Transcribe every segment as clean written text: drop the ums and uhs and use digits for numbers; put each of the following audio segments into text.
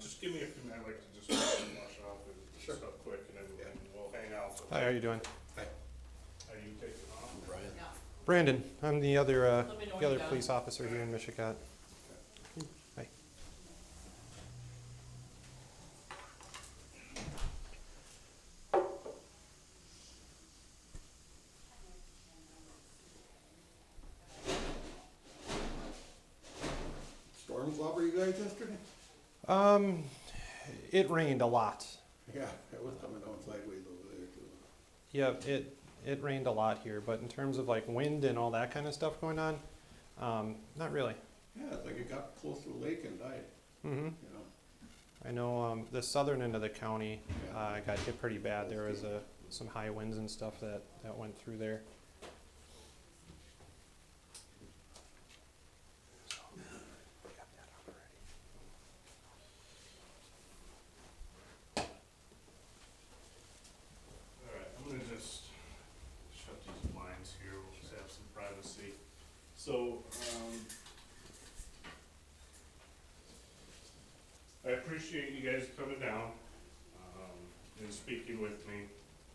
just give me a few minutes, I'd like to just wash off and Sure. stuff quick, and then we'll hang out. Hi, how are you doing? Are you taking off? Brian. Brandon, I'm the other, Let me know when the other you're done. police officer here in Michigan. Hi. Storm clobber you guys yesterday? It rained a lot. Yeah, it was coming down sideways over there too. Yep, it rained a lot here, but in terms of like wind and all that kind of stuff going on, not really. Yeah, it's like it got close to the lake and died, Mm-hmm. you know? I know, the southern end of the county, Yeah. got hit pretty bad. There was, some high winds and stuff that went through there. Alright, I'm gonna just shut these blinds here, we'll just have some privacy. So, I appreciate you guys coming down, and speaking with me.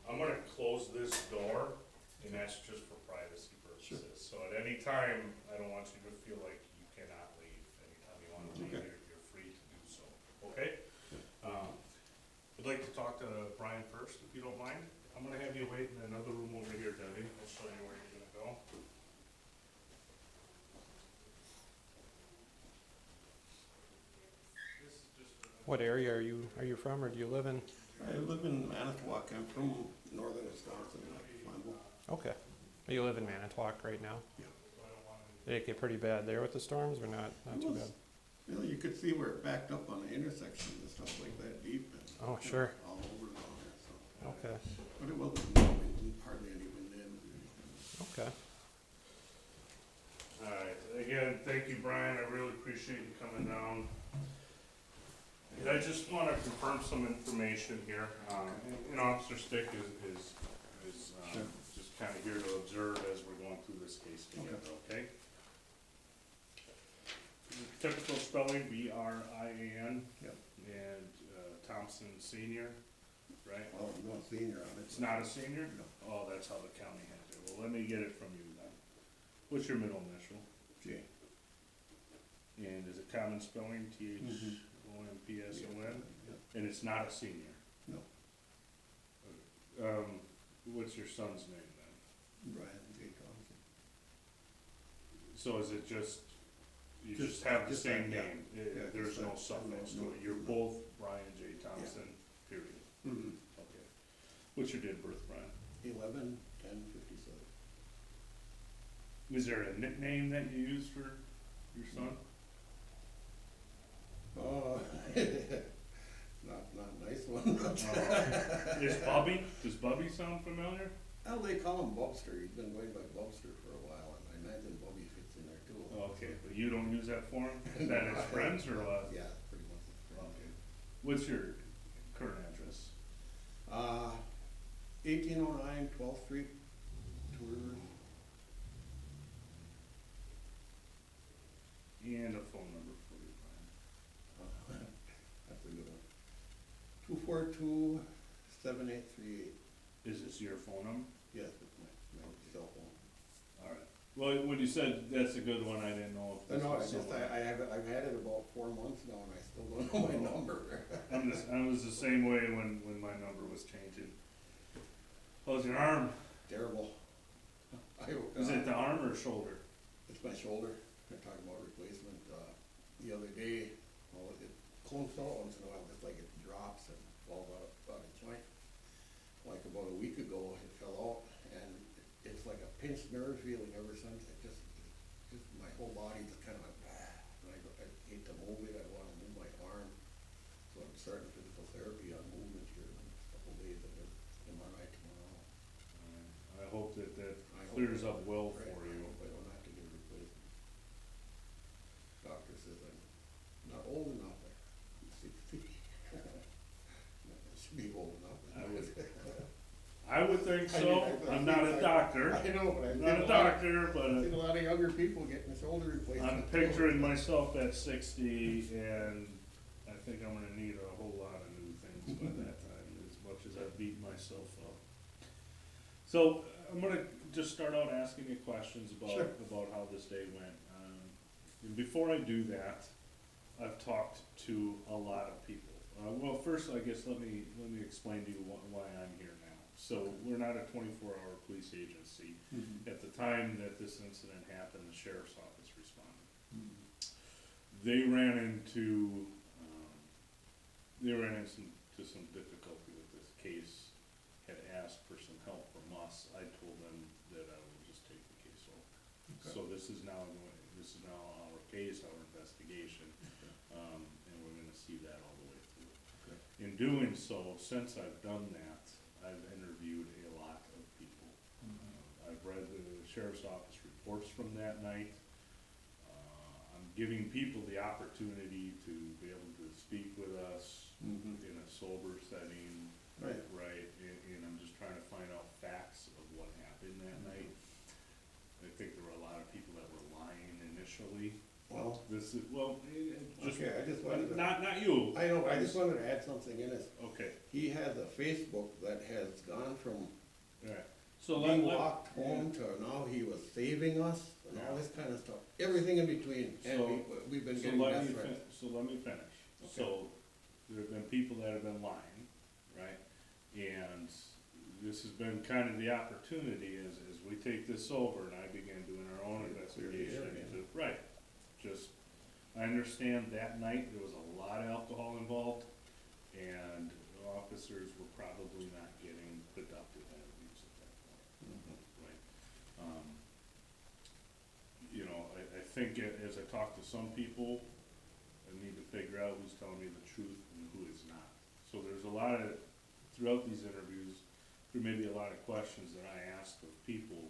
I'm gonna close this door, and that's just for privacy purposes. So at any time, I don't want you to feel like you cannot leave. Anytime you wanna leave, Okay. you're free to do so, okay? I'd like to talk to Brian first, if you don't mind. I'm gonna have you wait in another room over here, Debbie. I'll show you where you're gonna go. This is just What area are you from, or do you live in? I live in Manitowoc, I'm from northern Wisconsin, Flammable. Okay. You live in Manitowoc right now? Yeah. Did it get pretty bad there with the storms, or not It too was- bad? You know, you could see where it backed up on the intersection and stuff like that deep and. Oh, you know, sure. All over down there, so. Okay, But it wasn't, no wind, hardly any wind in. okay. Alright, again, thank you, Brian, I really appreciate you coming down. And I just wanna confirm some information here, and Officer Stick is, Sure. just kinda here to observe as we're going through this case together, okay? Typical spelling, B-R-I-A-N. Yep. And, Thompson Senior, right? Well, no senior on it. It's not a senior? No. Oh, that's how the county has it, well, let me get it from you then. What's your middle initial? J. And is it common spelling, Thompson? Yep. And it's not a senior? No. What's your son's name then? Brian J. Thompson. So is it just, you Just- just have the just same that, yeah. name? Yeah, There's just no that. suffix to No, it, you're no. both Brian J. Thompson, period? Mm-hmm. Okay. What's your date of birth, Brian? 11/10/57. Was there a nickname that you used for your son? Oh, not a nice one. Is Bubby, does Bubby sound familiar? Well, they call him Bubster. He's been going by Bubster for a while, and I imagine Bubby fits in there too. Okay, but you don't use that for him? Is that his friends or what? Yeah, pretty much his friends. Okay. What's your current address? 1809 12th Street, Two Rivers. And a phone number for you, Brian. That's a good one. 242-7838. Is this your phone number? Yes, it's my cell phone. All right. Well, when you said that's a good one, I didn't know if this No, was someone. I've had it about 4 months now, and I still don't know my number. I was the same way when my number was changing. How's your arm? Terrible. Is it the arm or shoulder? It's my shoulder. They're talking about replacement. The other day, well, it cones out once in a while, just like it drops and falls out of joint. Like about a week ago, it fell out, and it's like a pinched nerve feeling ever since. It just my whole body just kind of went, and I hate to move it. I want to move my arm. So I'm starting physical therapy on movement here in a couple of days. I get MRI tomorrow. I hope that I hope clears that- up well right, for I you. hope I don't have to get a replacement. Doctor says I'm not old enough. I'm 60. I should be old enough. I would think I so. mean, I'm not a doctor. I know, but I'm not a doctor, but I've seen a lot of younger people getting shoulder replacement. I'm picturing myself at 60, and I think I'm gonna need a whole lot of new things by that time, as much as I beat myself up. So, I'm gonna just start out asking you questions Sure. about how this day went. And before I do that, I've talked to a lot of people. Well, first, I guess, let me explain to you why I'm here now. So, we're not a 24-hour police agency. At the time that this incident happened, the sheriff's office responded. They ran into some difficulty with this case, had asked for some help from us. I told them that I would just take the case over. Okay. So this is now our case, our investigation, and we're gonna see that all the way through. Okay. In doing so, since I've done that, I've interviewed a lot of people. I've read the sheriff's office reports from that night. I'm giving people the opportunity to be able to speak with us in a sober setting, Right. right? And I'm just trying to find out facts of what happened that night. I think there were a lot of people that were lying initially. Well, Just, okay, I just wanted to, not you. I know, I just wanted to add something in this. Okay, He has a Facebook that has gone from alright. So he walked home to now he was saving us and all Yeah. this kind of stuff. Everything in between, and we've been So getting let death me threats. so let me finish. Okay. So, there have been people that have been lying, right? And this has been kind of the opportunity as we take this over and I began doing our own investigation into, right. Just, I understand that night there was a lot of alcohol involved and officers were probably not getting productive interviews at that point, right? I think as I talk to some people, I need to figure out who's telling me the truth and who is not. So there's a lot of, throughout these interviews, there may be a lot of questions that I ask of people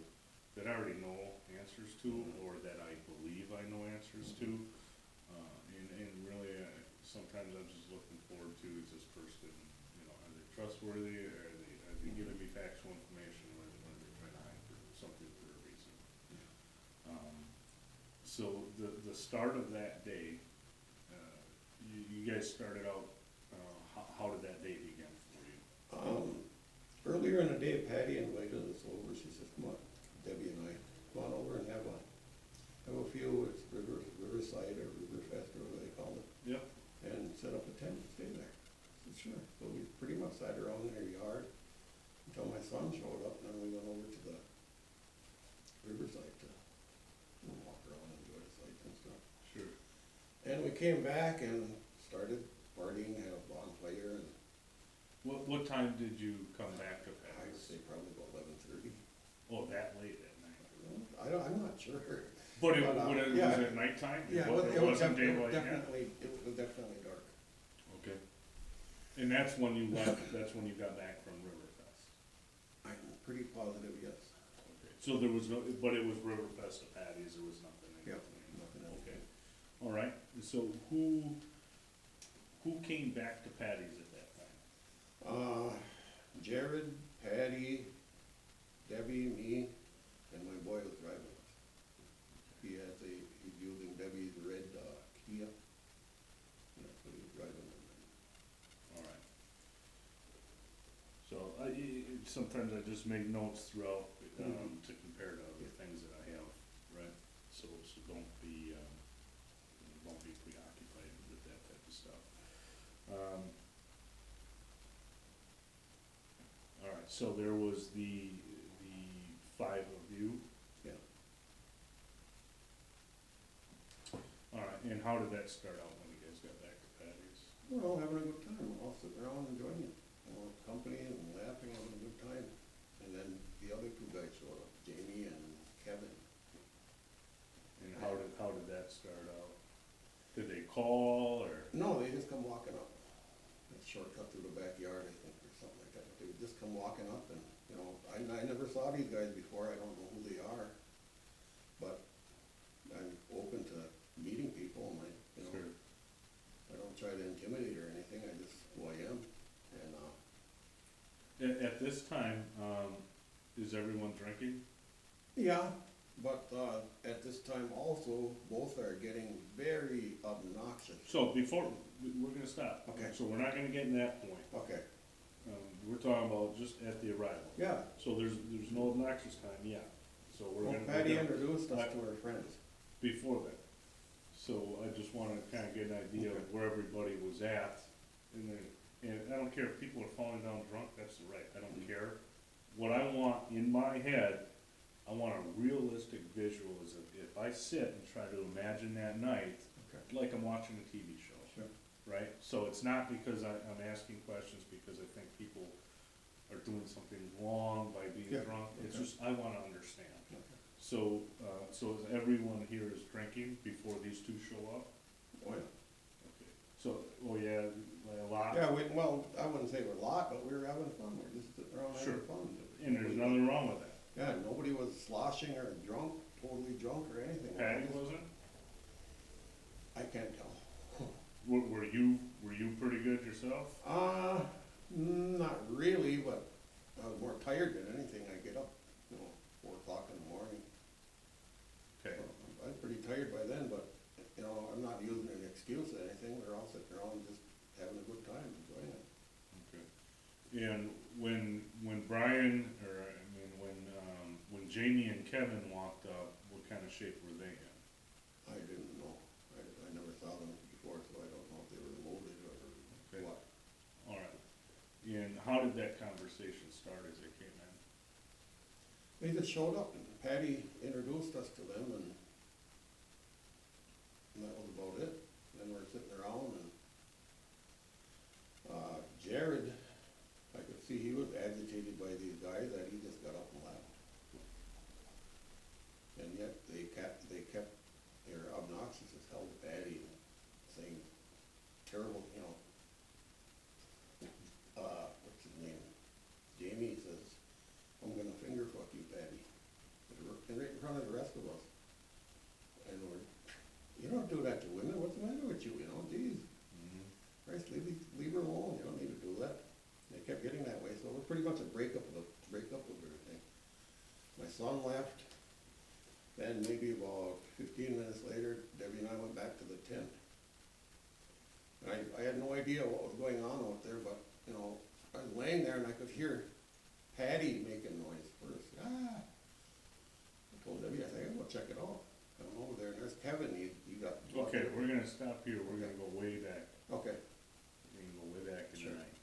that I already know answers to, or that I believe I know answers to. And really, sometimes I'm just looking forward to, is this person, are they trustworthy, or are they giving me factual information, or are they trying to hide something for a reason? So the start of that day, you guys started out, how did that day begin for you? Earlier in the day, Patty invited us over. She says, "Come on, Debbie and I, come on over and have a few. It's Riverside or Riverfest or whatever they call it, Yep. and set up a tent and stay there." I said, "Sure." So we pretty much sat around in their yard until my son showed up, and then we went over to the Riverside to walk around and enjoy the sights and stuff. Sure. And we came back and started partying, had a bonfire, and What time did you come back to I would Patty's? say probably about 11:30. Oh, that late at night? I'm not sure. But But, was yeah. it nighttime? Yeah, It wasn't daylight yet? it was definitely dark. Okay. And that's when you left, that's when you got back from Riverfest? I'm pretty positive, yes. Okay. So there was no, but it was Riverfest to Patty's, there was nothing in Yep, between? nothing else. Okay. All right, so who came back to Patty's at that time? Jared, Patty, Debbie, me, and my boy was driving us. He's using Debbie's red Kia. And that's what he was driving. All right. So sometimes I just make notes throughout, to compare to other things that I have, right? So don't be preoccupied with that type of stuff. All right, so there was the five of you. Yeah. All right, and how did that start out when you guys got back to Patty's? We're all having a good time, we're all sitting around enjoying it, company and laughing, having a good time. And then the other two guys showed up, Jamie and Kevin. And how did that start out? Did they call, or? No, they just come walking up. A shortcut through the backyard, I think, or something like that. They would just come walking up and, I never saw these guys before, I don't know who they are. But I'm open to meeting people and Sure. I don't try to intimidate or anything, I just who I am. And, At this time, is everyone drinking? yeah, but, at this time also, both are getting very obnoxious. So we're gonna stop. Okay. So we're not gonna get in that point. Okay, We're talking about just at the arrival. yeah. So there's no obnoxious time yet. So we're Well, gonna. Patty we're gonna- introduced us to her friends. Before that. So I just wanted to kind of get an idea of where everybody was at. And then, and I don't care if people are falling down drunk, that's the right, I don't care. What I want in my head, I want a realistic visual, is if I sit and try to imagine that night, Okay. like I'm watching a TV show. Sure. Right? So it's not because I'm asking questions because I think people are doing something wrong by being Yeah, drunk. It's okay. just, I wanna understand. Okay. So, so is everyone here is drinking before these two show up? Oh, yeah. Okay. So, oh yeah, like a lot? Yeah, well, I wouldn't say we're a lot, but we were having fun, we're just sitting around having Sure. fun. And there's nothing wrong with that. Yeah, nobody was sloshing or drunk, totally drunk or anything. Patty wasn't? I can't tell. Were you pretty good yourself? Not really, but I was more tired than anything. I get up, 4 o'clock in the morning. Okay. I was pretty tired by then, but, I'm not using an excuse or anything. We're all sitting around just having a good time, enjoying it. Okay. And when Brian, or I mean, when Jamie and Kevin walked up, what kind of shape were they in? I didn't know. I never saw them before, so I don't know if they were loaded or Okay. what. All right. And how did that conversation start as they came in? They just showed up and Patty introduced us to them and that was about it. Then we're sitting around and, Jared, I could see he was agitated by these guys that he just got up and left. And yet they kept their obnoxious as hell to Patty and saying terrible, what's his name? Jamie says, I'm gonna finger fuck you, Patty. Right in front of the rest of us. And you don't do that to women, what's the matter with you, geez. Christ, leave her alone, you don't need to do that. They kept getting that way, so it was pretty much a breakup of everything. My son left, then maybe about 15 minutes later, Debbie and I went back to the tent. And I had no idea what was going on out there, but, I was laying there and I could hear Patty making noise first. I told Debbie, I think I'm gonna check it out. I'm over there, and there's Kevin, he got. Okay, we're gonna stop here, we're gonna go way back. Okay. We're gonna go way back in Sure. the night.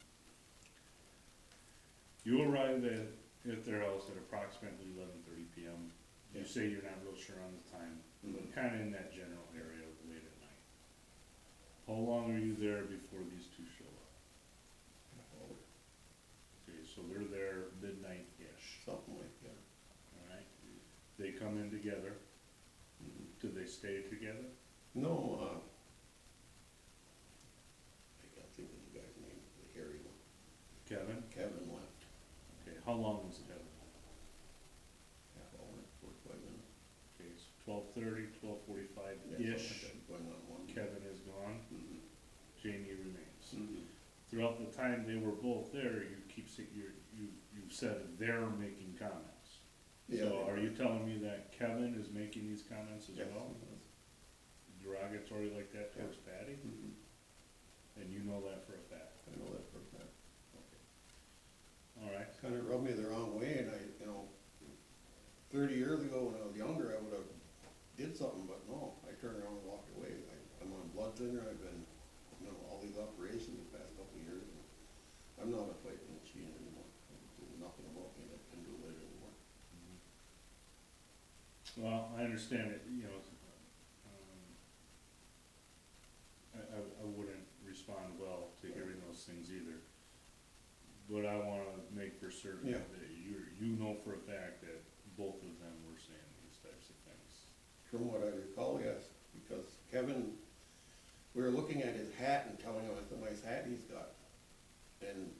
You arrived at their house at approximately 11:30 p.m. You Yeah. say you're not real sure on the time, but Mhm. kinda in that general area late at night. How long are you there before these two show up? Okay, so they're there midnight-ish, Something like that. alright? They come in together, Mhm. do they stay together? No, I can't think of the guy's name, the hairy one. Kevin? Kevin left. Okay, how long was Kevin? Half hour, 45 minutes. Okay, so 12:30, 12:45-ish, Yeah, something like that, going on one. Kevin is gone, Mhm. Jamie remains. Mhm. Throughout the time they were both there, you said they're making comments. Yeah, So they are were. you telling me that Kevin is making these comments as Yes, well? he was. Derogatory like that towards Patty? Mhm. And you know that for a fact? I know that for a fact. All right, Kind of rubbed me the wrong way, and 30 years ago when I was younger, I would have did something, but no, I turned around and walked away. I'm on blood thinner, I've been, all these operations the past couple of years, and I'm not a fighting machine anymore. There's nothing about me that can do that anymore. well, I understand it, I wouldn't respond well to hearing those things either. But I wanna make for certain Yeah. that you know for a fact that both of them were saying these types of things. From what I recall, yes, because Kevin, we were looking at his hat and telling him it's a nice hat he's got. And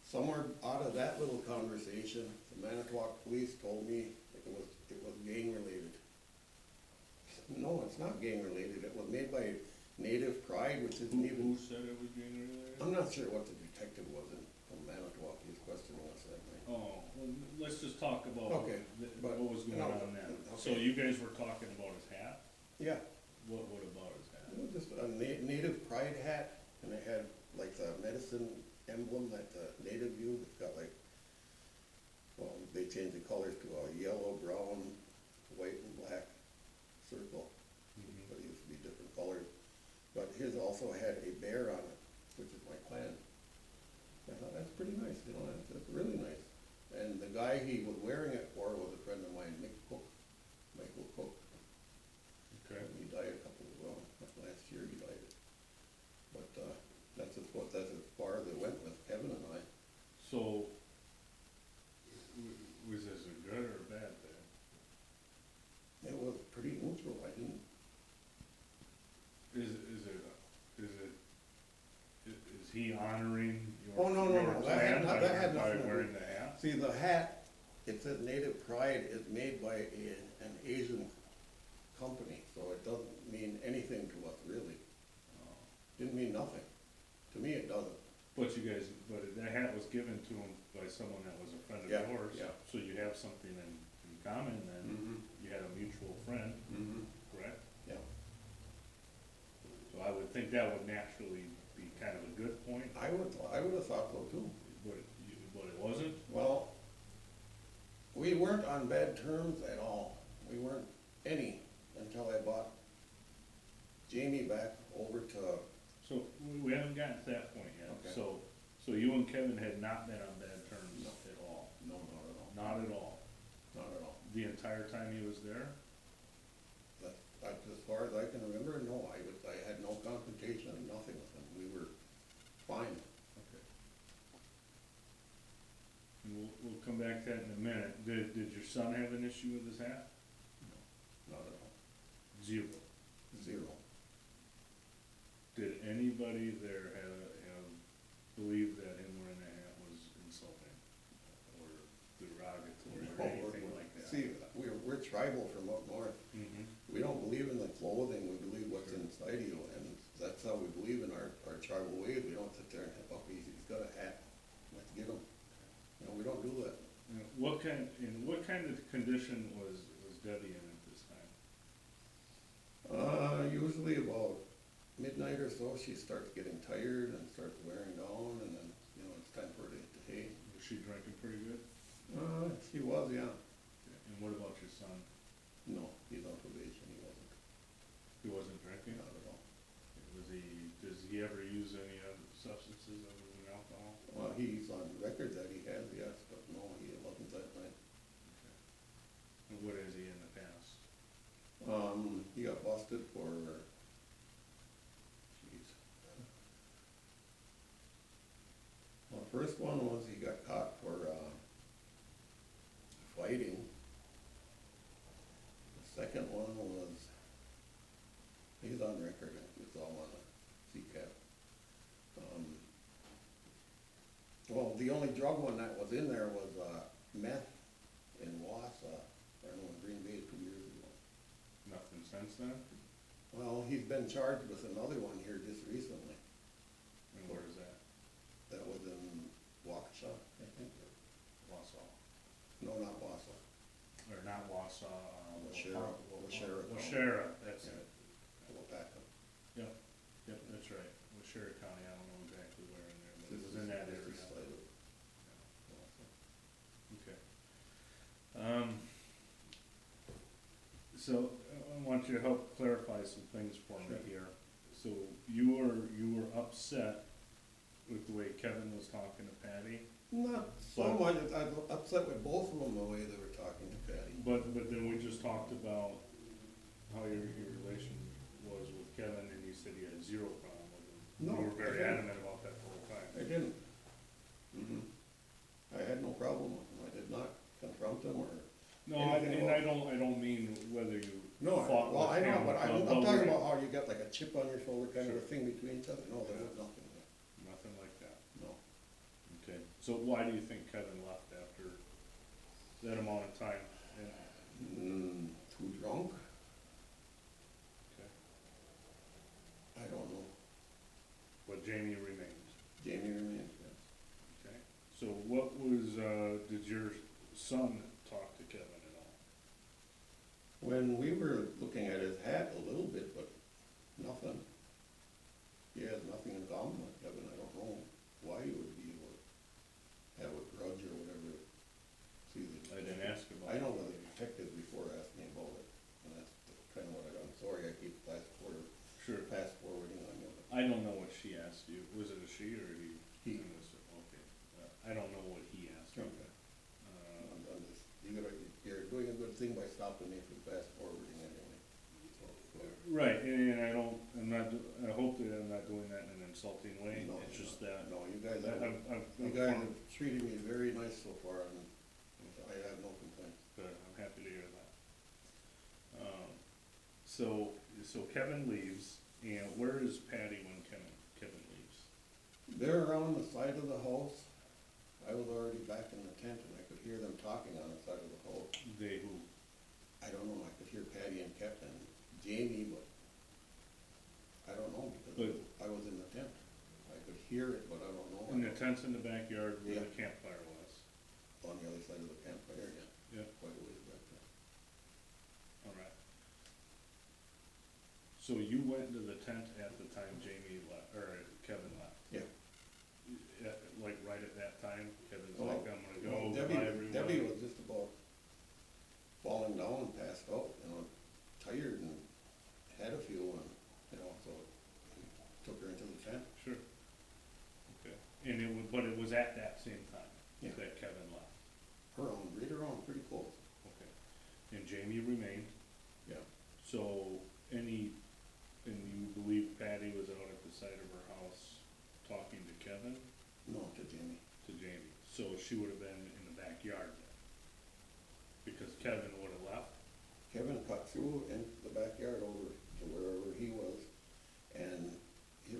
somewhere out of that little conversation, the Manitowoc police told me it was gang related. No, it's not gang related. It was made by Native Pride, which isn't even. Who said it was gang related? I'm not sure what the detective was from Manitowoc. He was questioning us that night. Oh, well, let's just talk about Okay, but- what was going no, on then. So okay. you guys were talking about his hat? Yeah. What about his hat? It was just, a native pride hat, and it had like the medicine emblem that the native used. It's got like, well, they changed the colors to a yellow, brown, white, and black circle. But it used to be different colors. But his also had a bear on it, which is my clan. I thought, that's pretty nice, you know, that's really nice. And the guy he was wearing it for was a friend of mine, Michael Cook. Okay. He died last year he died. But, that's as far as it went with Kevin and I. So, was this a good or a bad thing? It was pretty neutral, I didn't, is he honoring Oh, your, no, your that clan had by nothing to do. wearing the hat? see, the hat, it says Native Pride is made by an Asian company, so it doesn't mean anything to us, really. Didn't mean nothing. To me, it doesn't. But you guys, but that hat was given to him by someone that was a friend of Yeah, yours. yeah. So you have something in common then, you had a mutual friend, correct? Yeah. So I would think that would naturally be kind of a good point, I would have thought so too. but it wasn't? Well, we weren't on bad terms at all. We weren't any until I bought Jamie back over to, So we haven't gotten to that point yet. Okay. So you and Kevin had not been on bad terms No. at all? no, not at all. Not at all? Not at all. The entire time he was there? That's as far as I can remember, no, I had no confrontation, nothing with him. We were fine. Okay. And we'll come back to that in a minute. Did your son have an issue with his hat? Not at all. Zero. Zero. Did anybody there have believed that him wearing that hat was insulting or derogatory or anything like that? See, we're tribal from up north. Mhm. We don't believe in the clothing, we believe what's inside of you, and that's how we believe in our tribal ways. We don't sit there and, oh, he's got a hat, let's get him. You know, we don't do that. And what kind of condition was Debbie in at this time? Usually about midnight or so, she starts getting tired and starts wearing down, and then, you know, it's time for her to hit the hay. Was she drinking pretty good? She was, yeah. And what about your son? No, he's on probation, he wasn't, He wasn't drinking? not at all. Does he ever use any other substances other than alcohol? Well, he's on record that he has, yes, but no, he wasn't that night. Okay. And what is he in the past? He got busted for, jeez. Well, the first one was he got caught for, fighting. The second one was, he's on record, it's all on the CCAP. Well, the only drug one that was in there was, meth in Wausau, I don't know, in Green Bay 2 years ago. Nothing since then? Well, he's been charged with another one here just recently. And where is that? That was in Waukesha, I think. Wausau. No, not Wausau. Or not Wausau, Waushara. Waushara, that's Yeah. it. Waupaca. Yep, that's right. Waushara County, I don't know exactly where in there, but it This was is in that this area. side of Okay. So I want you to help clarify some things for me Sure. here. So you were upset with the way Kevin was talking to Patty, Not so much, I'm upset with both of them the way they were talking to Patty. but then we just talked about how your relation was with Kevin, and you said you had zero problem with him. No, You were very I didn't. adamant about that the whole time. I didn't. I had no problem with him, I did not confront him or, No, Anything and about- I don't mean whether you no, fought well, I with know, him. but I'm but talking we- about how you got like a chip on your shoulder kind of a Sure. thing between each other, no, there was nothing there, Nothing like that. no. Okay, so why do you think Kevin left after that amount of time? Too drunk? Okay, I don't know. but Jamie remained, Jamie remains, yes. okay? So what was, did your son talk to Kevin at all? When we were looking at his hat a little bit, but nothing. he has nothing in common with Kevin, I don't know why he would be able to have a grudge or whatever. See, I didn't ask about I it. know the detectives before asked me about it, and that's kinda what I'm sorry, I keep fast forwarding on you. I don't know what she asked you. Was it a she or a he? He. Okay. I don't know what he asked you. Okay. I'm just, you're doing a good thing by stopping me from fast forwarding anyway. So, Right, and I hope that I'm not doing that in an insulting way. No, It's you're just not. that. No, you guys I'm have treated me very nice so far, and I have no complaints. Good, I'm happy to hear that. So Kevin leaves, and where is Patty when Kevin leaves? They're around the side of the house. I was already back in the tent, and I could hear them talking on the side of the house. They who? I don't know, I could hear Patty and Captain Jamie, but I don't know, because I was in the tent. I could hear it, but I don't know. In the tents in the backyard where Yeah. the campfire was. On the other side of the campfire, yeah. Yeah. Quite a ways back there. All right. So you went into the tent at the time Jamie left, or Kevin left? Yeah. Like right at that time, Kevin's Well, like, I'm gonna well, go, Debbie, bye everyone. Debbie was just about falling down and passed out, tired and had a few, and, so he took her into the tent. Sure. Okay. And but it was at that same time Yeah. that Kevin left? Right around, pretty close. Okay. And Jamie remained? Yeah. So and you believe Patty was out at the side of her house talking to Kevin? No, to Jamie. To Jamie. So she would have been in the backyard then? Because Kevin would have left? Kevin cut through into the backyard over to wherever he was, and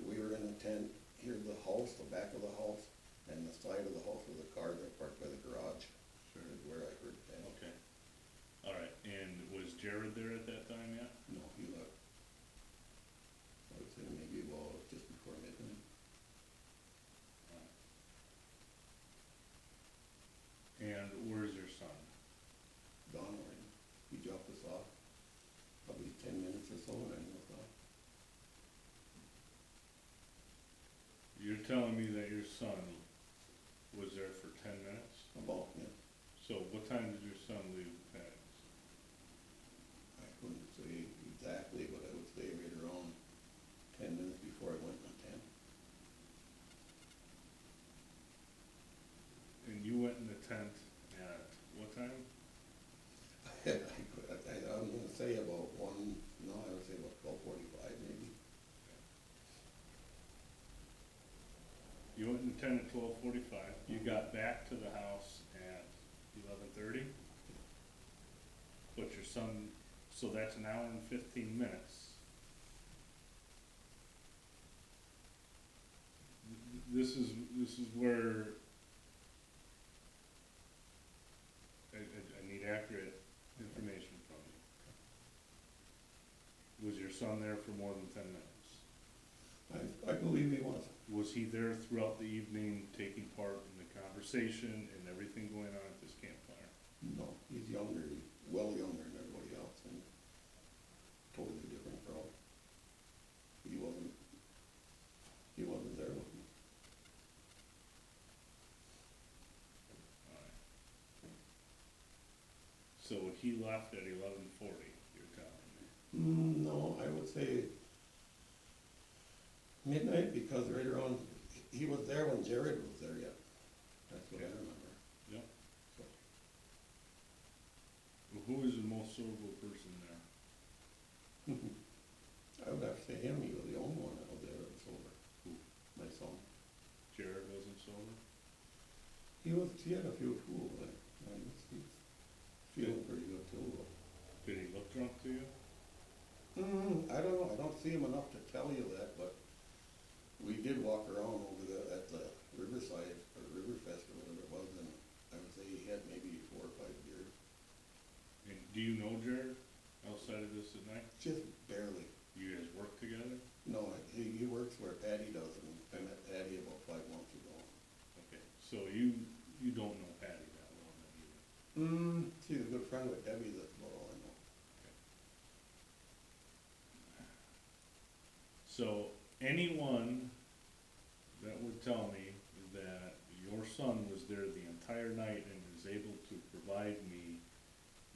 we were in the tent. Here's the house, the back of the house, and the side of the house where the cars are parked by the garage. Sure. Is where I heard that. Okay. All right. And was Jared there at that time yet? No, he left. I would say maybe about just before midnight. And where's your son? Gone already. He dropped us off, probably 10 minutes or so, and I was off. You're telling me that your son was there for 10 minutes? About, yeah. So what time did your son leave Patty's? I couldn't say exactly, but I would say right around 10 minutes before I went in the tent. And you went in the tent at what time? I was gonna say about I would say about 12:45 maybe. You went in the tent at 12:45. You got back to the house at 11:30? But your son, so that's an hour and 15 minutes. This is where I need accurate information from you. Was your son there for more than 10 minutes? I believe he was. Was he there throughout the evening, taking part in the conversation and everything going on at this campfire? No, he's younger, well younger than everybody else, and totally different crowd. He wasn't there with me. Alright. So he left at 11:40, you're telling me? No, I would say midnight, because right around, he was there when Jared was there yet. That's what I remember. Yep. So, Well, who is the most sober person there? I would have to say him, he was the only one that was there that was sober. Who? My son. Jared wasn't sober? He had a few too, but he's feeling pretty good too. Did he look drunk to you? I don't know, I don't see him enough to tell you that, but we did walk around over at the Riverside, or Riverfest or whatever it was, and I would say he had maybe 4 or 5 beers. And do you know Jared outside of this at night? Just barely. You guys work together? No, he works where Patty does, and I met Patty about 5 months ago. Okay, so you don't know Patty that well then either? She's a good friend with Debbie, that's about all I know. So, anyone that would tell me that your son was there the entire night and is able to provide me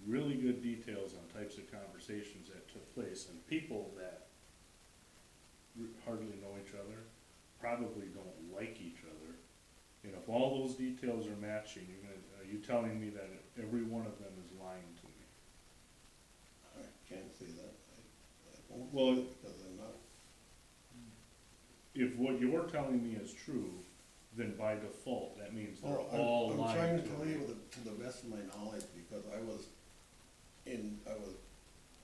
really good details on types of conversations that took place and people that hardly know each other, probably don't like each other, and if all those details are matching, are you telling me that every one of them is lying to me? I can't say that. I won't say Well, that because I'm not. If what you're telling me is true, then by default, that means they're Well, all I'm lying trying to to tell me. you to the best of my knowledge, because I was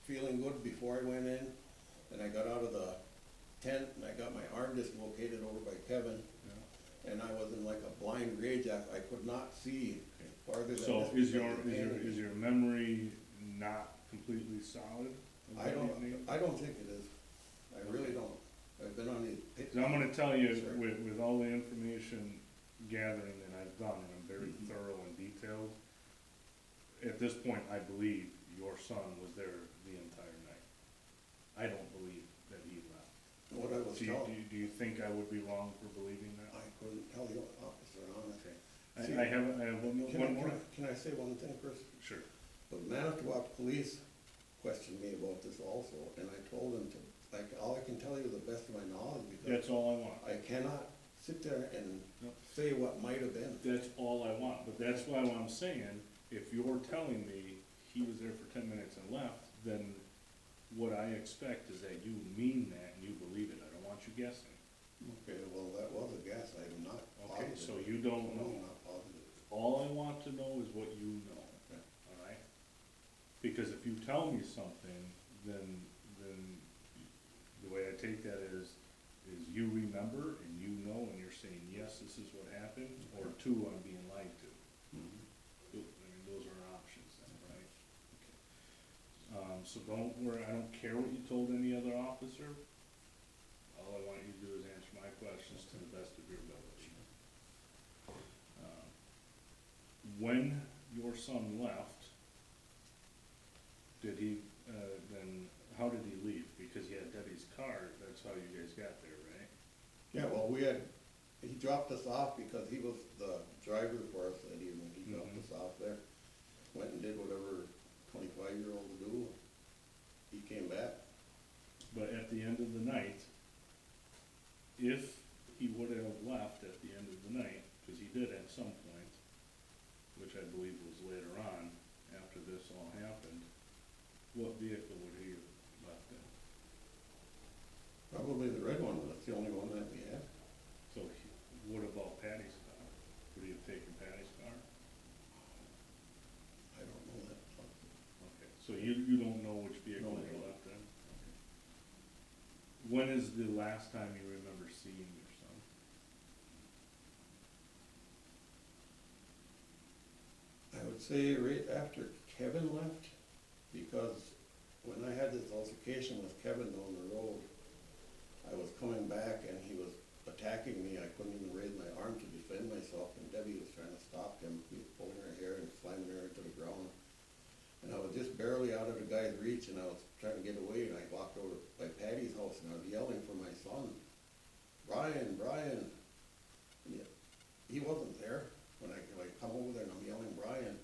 feeling good before I went in, and I got out of the tent, and I got my arm dislocated over by Kevin, Yeah. and I was in like a blind rage. I could not see farther than So this is because of the pain. is your memory not completely solid? of I that don't, evening? I don't think it is. I really don't. I've been on these pit. 'Cause I'm gonna tell you, Sure. with all the information gathering that I've done, and I'm very Mhm. thorough and detailed, at this point, I believe your son was there the entire night. I don't believe that he left. What I was Do told, do you think I would be wrong for believing that? I couldn't tell you, officer, honestly. Okay. I have one more. Can I say one thing, Chris? Sure. The Manitowoc police questioned me about this also, and I told them to, like, all I can tell you the best of my knowledge, because That's all I want. I cannot sit there and No. say what might have been. That's all I want, but that's why I'm saying, if you're telling me he was there for 10 minutes and left, then what I expect is that you mean that and you believe it. I don't want you guessing. Okay, well, that was a guess, I'm not Okay, positive. so you don't No, know. I'm not positive. All I want to know is what you know, Okay. all right? Because if you tell me something, then the way I take that is you remember and you know and you're saying, yes, this is what happened, or two, I'm being lied to. I mean, those are options then, right? Okay. So don't worry, I don't care what you told any other officer. All I want you to do is answer my questions to the best of your ability. When your son left, did he, then, how did he leave? Because he had Debbie's car, that's how you guys got there, right? Yeah, well, he dropped us off because he was the driver for us that evening. He dropped Mhm. us off there, went and did whatever 25-year-old would do. He came back. But at the end of the night, if he would have left at the end of the night, because he did at some point, which I believe was later on, after this all happened, what vehicle would he have left in? Probably the red one, that's the only one that we had. So what about Patty's car? Would he have taken Patty's car? I don't know that. Okay, so you don't know which vehicle No, I he don't. left in? Okay. When is the last time you remember seeing your son? I would say right after Kevin left, because when I had this altercation with Kevin on the road, I was coming back and he was attacking me. I couldn't even raise my arm to defend myself, and Debbie was trying to stop him. He was pulling her hair and slamming her into the ground. And I was just barely out of the guy's reach, and I was trying to get away, and I walked over by Patty's house, and I was yelling for my son, Brian, Brian. And he wasn't there when I come over there and I'm yelling Brian.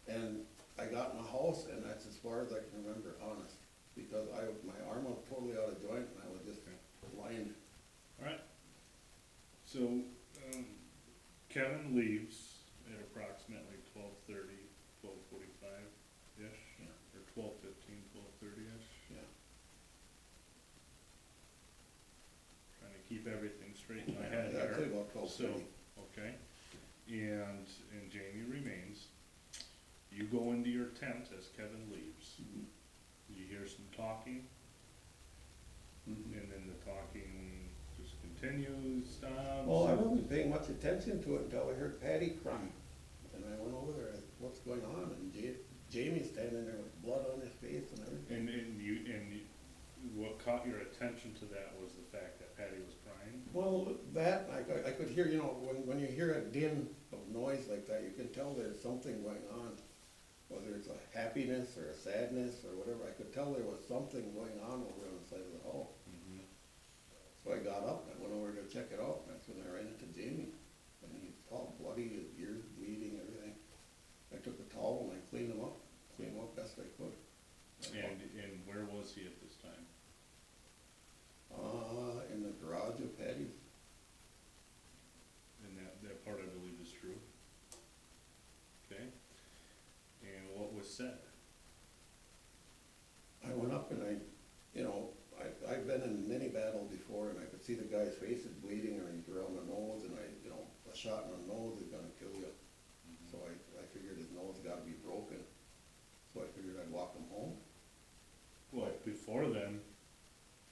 And I got in the house, and that's as far as I can remember, honest, because my arm was totally out of joint, and I was just blind. Alright, so, Kevin leaves at approximately 12:30, 12:45-ish, Yeah. or 12:15, 12:30-ish, Yeah. trying to keep everything straight in my head Yeah, I'd say here. about 12:30. Okay, and Jamie remains. You go into your tent as Kevin leaves. Mhm. You hear some talking, Mhm. and then the talking just continues, stops. Well, I wasn't paying much attention to it until I heard Patty cry. And I went over there, I said, what's going on? And Jamie's standing there with blood on his face and everything. And what caught your attention to that was the fact that Patty was crying? Well, that, I could hear, when you hear a din of noise like that, you can tell there's something going on. Whether it's a happiness or a sadness or whatever, I could tell there was something going on over on the side of the hall. So I got up and I went over to check it out, and that's when I ran into Jamie. And he's all bloody, his ears bleeding, everything. I took a towel and I cleaned him up best I could. And where was he at this time? In the garage of Patty's. And that part I believe is true. Okay, and what was said? I went up and I've been in many battles before, and I could see the guy's face is bleeding, or he's around the nose, and a shot in the nose is gonna kill you. So I figured his nose gotta be broken. So I figured I'd walk him home. Well, before then,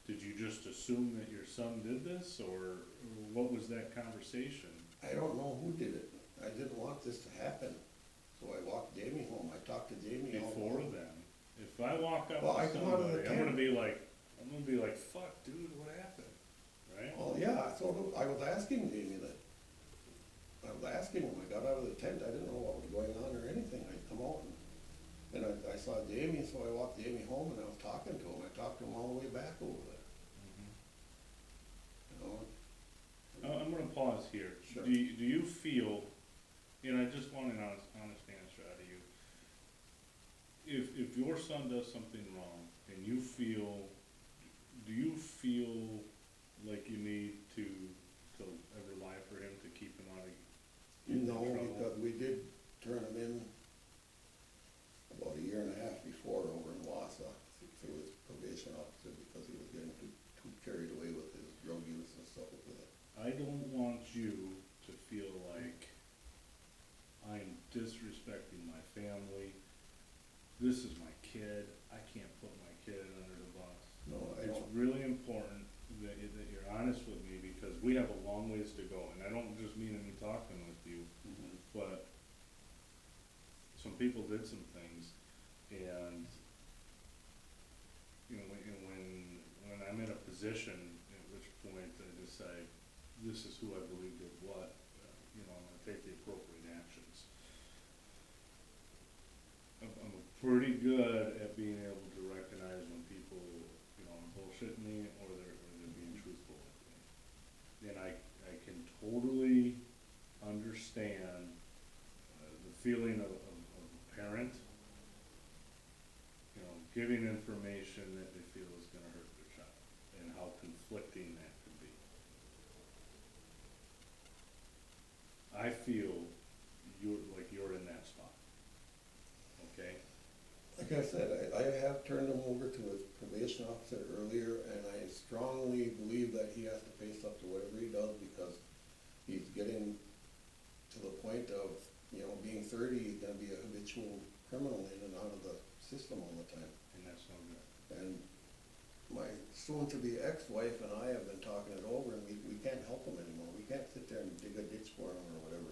did you just assume that your son did this, or what was that conversation? I don't know who did it. I didn't want this to happen. So I walked Jamie home. I talked to Jamie all Before then, if I walk up Well, I to come out of the somebody, I'm gonna tent. be like, fuck, dude, what happened? Right? Oh, yeah, so I was asking Jamie that. I was asking him, I got out of the tent, I didn't know what was going on or anything. I'd come out and I saw Jamie, so I walked Jamie home and I was talking to him. I talked to him all the way back over there, you know? I'm gonna pause here. Sure. Do you feel, and I just want an honest answer out of you. If your son does something wrong and you feel, do you feel like you need to ever lie for him to keep him out of No, trouble? because we did turn him in about a year and a half before over in Wausau through his probation officer, because he was getting too carried away with his drug use and stuff with it. I don't want you to feel like I'm disrespecting my family. This is my kid. I can't put my kid under the bus. No, I It's don't, really important that you're honest with me, because we have a long ways to go, and I don't just mean in me talking with you, but some people did some things, and, when I'm in a position at which point I decide, this is who I believe did what, I'm gonna take the appropriate actions. I'm pretty good at being able to recognize when people, are bullshitting me, or they're being truthful with me. And I can totally understand the feeling of a parent, giving information that they feel is gonna hurt their child, and how conflicting that can be. I feel you're in that spot, okay? like I said, I have turned him over to his probation officer earlier, and I strongly believe that he has to face up to whatever he does, because he's getting to the point of, being 30, he's gonna be a habitual criminal in and out of the system all the time. And that's no good. And my soon-to-be ex-wife and I have been talking it over, and we can't help him anymore. We can't sit there and dig a ditch for him or whatever.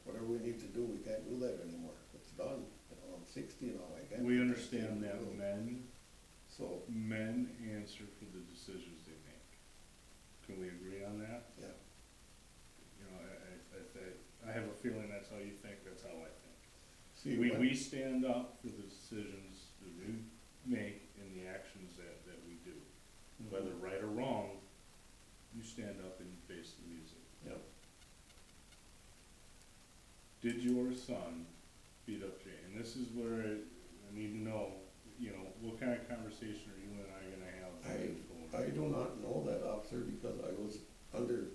Whatever we need to do, we can't do that anymore. It's done. I'm 60 now, I can't. We understand that So, men answer for the decisions they make. Can we agree on that? yeah, I have a feeling that's how you think, that's how I think. see, We stand up for the decisions that we make and the actions that we do. Whether right or wrong, you stand up and you face the music. yeah. Did your son beat up Jay? And this is where I need to know, what kind of conversation are you and I gonna have moving forward? I do not know that, officer, because I was under